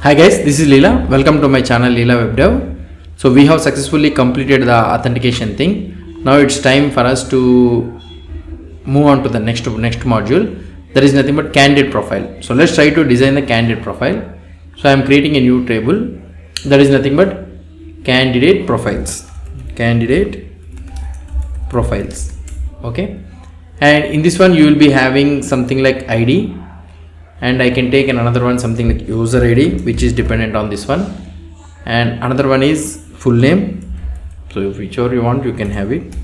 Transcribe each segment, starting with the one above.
Hi guys, this is Leela. Welcome to my channel leelawebdev. So we have successfully completed the authentication thing. Now it's time for us to move on to the next module. There is nothing but candidate profile. So let's try to design the candidate profile. So I am creating a new table. There is nothing but candidate profiles. Candidate profiles. Okay. And in this one you will be having something like ID. And I can take another one, something like user ID, which is dependent on this one, and another one is full name. So whichever you want, you can have it,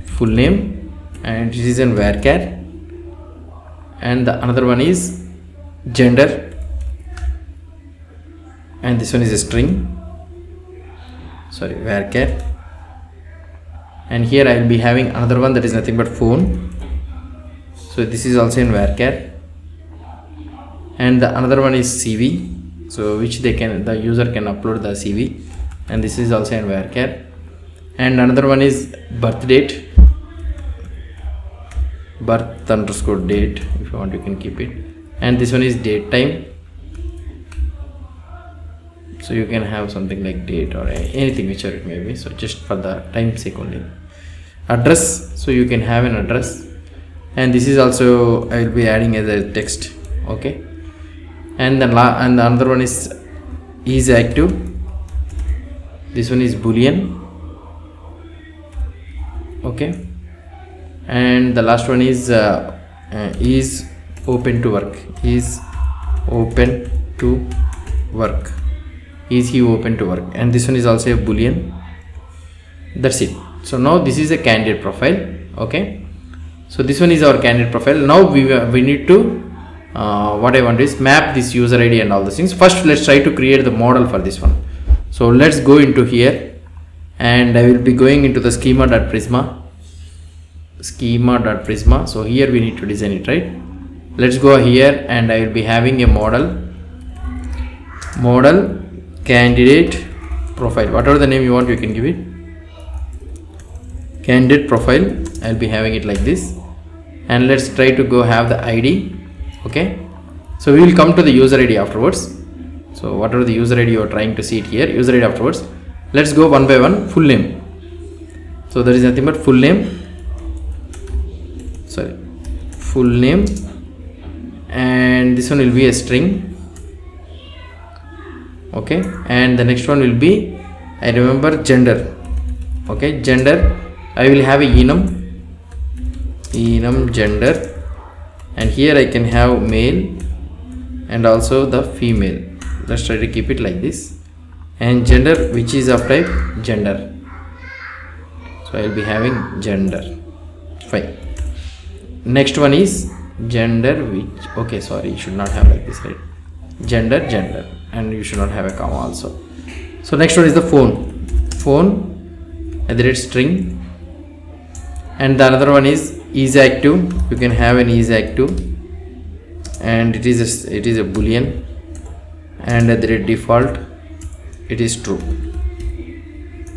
full name, and this is in varchar, and the another one is gender, and this one is a string, sorry, varchar, and here I will be having another one that is nothing but phone. So this is also in varchar. And the another one is CV, so which the user can upload the CV, and this is also in varchar. And another one is birth date, birth underscore date, if you want you can keep it, and this one is date time, so you can have something like date or anything whichever it may be, so just for the time sake only. Address, so you can have an address, and this is also I will be adding as a text. Okay. And the another one is active, this one is boolean. Okay, and the last one is open to work, is open to work, is he open to work, and this one is also a boolean. That's it. So now this is a candidate profile. Okay, so this one is our candidate profile. Now we need to what I want is map this user ID and all those things. First let's try to create the model for this one. So let's go into here, and I will be going into the schema.prisma. So here we need to design it, right? Let's go here, and I will be having a model candidate profile, whatever the name you want you can give it, candidate profile. I'll be having it like this, and let's try to go have the ID. Okay, so we will come to the user ID afterwards. So whatever the user ID you are trying to see it here, user ID afterwards. Let's go one by one. Full name, so there is nothing but full name, and this one will be a string. Okay, and the next one will be, I remember, gender. Okay, gender, I will have a enum gender, and here I can have male and also the female. Let's try to keep it like this, and gender, which is of type gender, so I will be having gender. Fine. Next one is gender, which, okay, sorry, you should not have like this, right? Gender, and you should not have a comma also. So next one is the phone at the rate string, and the another one is active. You can have an is active, and it is a boolean, and at the rate default it is true.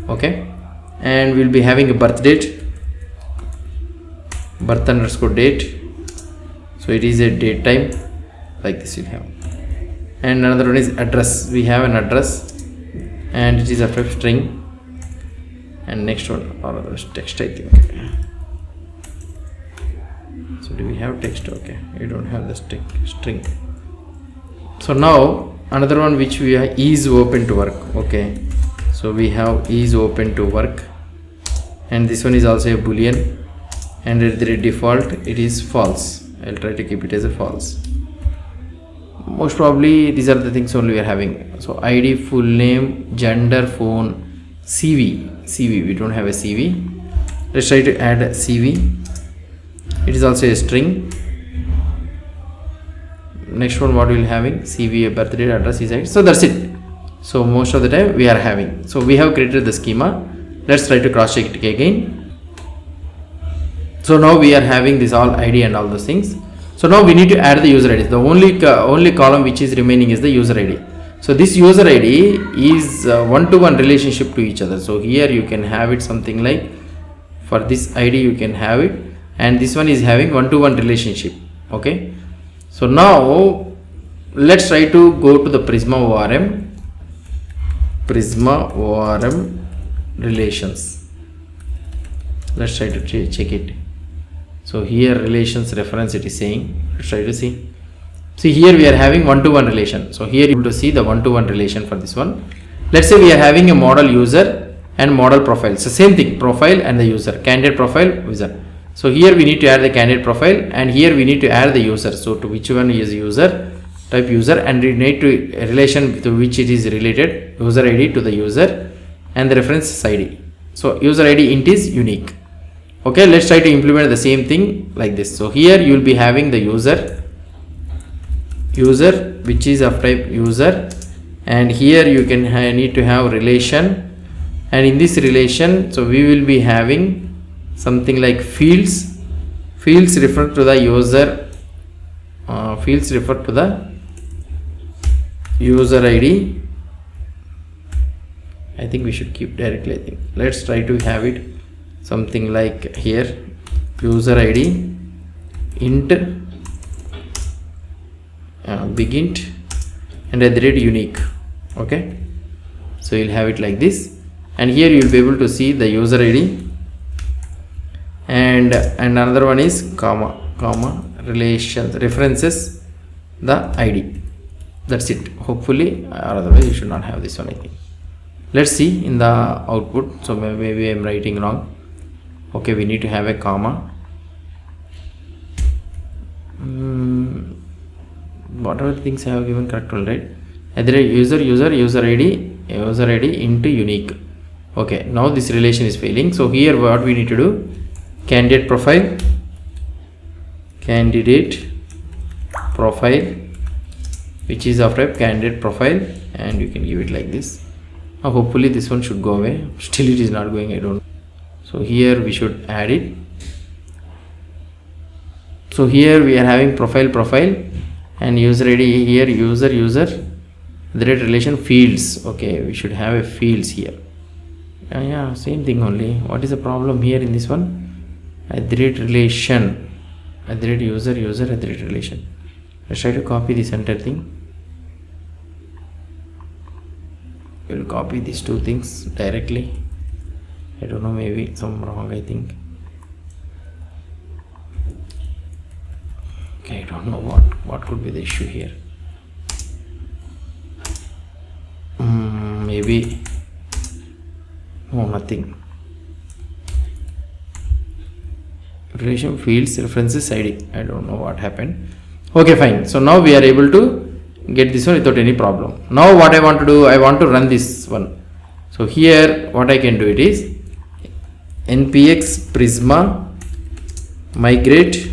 Okay, and we'll be having a birth date, birth underscore date, so it is a date time, like this you have. And another one is address. We have an address, and it is a string. And next one, or other text, I think. So do we have text? Okay, we don't have the string. So now another one which we have is open to work. Okay, so we have is open to work, and this one is also a boolean, and at the default it is false. I'll try to keep it as a false. Most probably these are the things only we are having. So ID, full name, gender, phone, CV. We don't have a CV. Let's try to add a CV. It is also a string. Next one, what we will having, CV, a birth date, address, is it. So that's it. So most of the time we are having. So we have created the schema. Let's try to cross check it again. So now we are having this all ID and all those things. So now we need to add the user ID. The only column which is remaining is the user ID. So this user ID is one-to-one relationship to each other. So here you can have it something like, for this ID you can have it, and this one is having one-to-one relationship. Okay, so now let's try to go to the Prisma ORM relations. Let's try to check it. So here relations reference it is saying. Let's try to see. See here we are having one-to-one relation. So here you have to see the one-to-one relation for this one. Let's say we are having a model user and model profile. So same thing, profile and the user, candidate profile, user. So here we need to add the candidate profile, and here we need to add the user. So to which one is user, type user, and we need to a relation to which it is related, user ID to the user and the reference ID. So user ID int is unique. Okay, let's try to implement the same thing like this. So here you will be having the user which is of type user, and here you can need to have relation, and in this relation, so we will be having something like fields refer to the user, fields refer to the user ID. I think we should keep directly. I think let's try to have it something like here, user ID int big int and at the rate unique. Okay, so you'll have it like this, and here you will be able to see the user ID, and another one is comma relations references the ID. That's it. Hopefully, or otherwise you should not have this one. I think. Let's see in the output. So maybe I'm writing wrong. Okay, we need to have a comma. Whatever things I have given correct, all right. At the rate user ID into unique. Okay, now this relation is failing. So here what we need to do, candidate profile which is of type candidate profile, and you can give it like this. Hopefully this one should go away. Still it is not going, I don't know. So here we should add it. So here we are having profile and user ID here, user the rate relation fields. Okay, we should have a fields here. Yeah, same thing only. What is the problem here in this one? At the rate relation, at the rate user at the rate relation. Let's try to copy this entire thing. We will copy these two things directly. I don't know, maybe some wrong, I think. Okay, I don't know what could be the issue here. Maybe no, nothing. Relation fields references ID. I don't know what happened. Okay, fine. So now we are able to get this one without any problem. Now what I want to do, I want to run this one. So here what I can do it is npx prisma migrate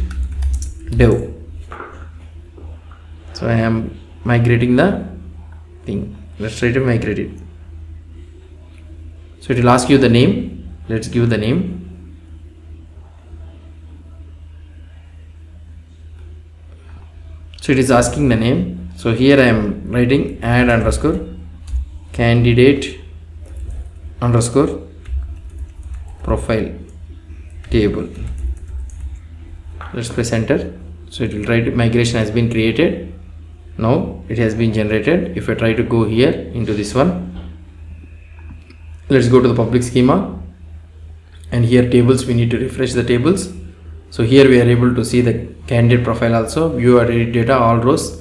dev. So I am migrating the thing. Let's try to migrate it. So it will ask you the name. Let's give the name. So it is asking the name. So here I am writing add underscore candidate underscore profile table. Let's press enter. So it will write migration has been created. Now it has been generated. If I try to go here into this one, let's go to the public schema, and here tables, we need to refresh the tables. So here we are able to see the candidate profile also, view edit data all rows.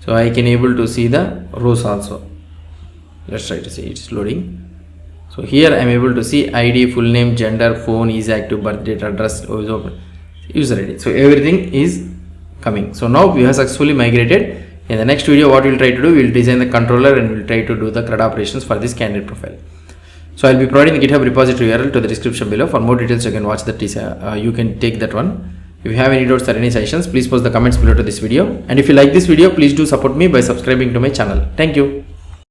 So I can able to see the rows also. Let's try to see, it's loading. So here I am able to see ID, full name, gender, phone, is active, birth date, address, user ID. So everything is coming. So now we have successfully migrated. In the next video, what we'll try to do, we'll design the controller and we'll try to do the CRUD operations for this candidate profile. So I'll be providing the GitHub repository URL to the description below. For more details, you can watch that. You can take that one. If you have any doubts or any suggestions, please post the comments below to this video. And if you like this video, please do support me by subscribing to my channel. Thank you.